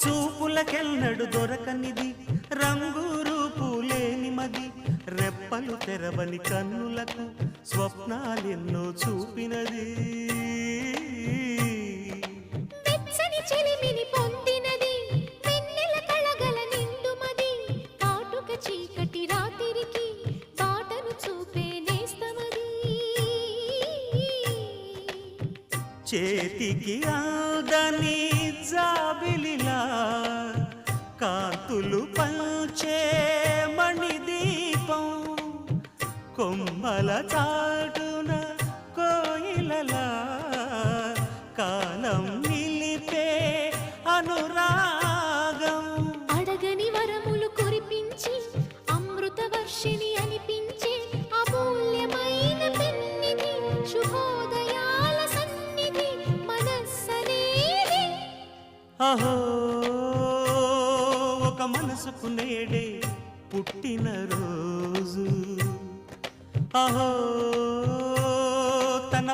చూపులకెన్నడు దొరకనిది రంగు రూపు లేని మది రెప్పలు తెరవని కన్నులకు స్వప్నాలెన్నో చూపినది వెచ్చని చెలిమిని పొందినది వెన్నెల కళగల నిండుమది కాటుక చీకటి రాత్రికి బాటను చూపే నేస్తమది చేతికి ఆదని జాబిలిలా కాంతులు పంచే మణిదీపం కొమ్మల చాటున కోయిలలా కాలం నిలిపే అనురాగం అడగని వరములు కురిపించి అమృత వర్షిణి అనిపించే అమూల్యమైన పెన్నిధి శుభోదయాల సన్నిధి మనస్సనేది అహో ఒక మనసుకు నేడే పుట్టిన రోజు అహో తన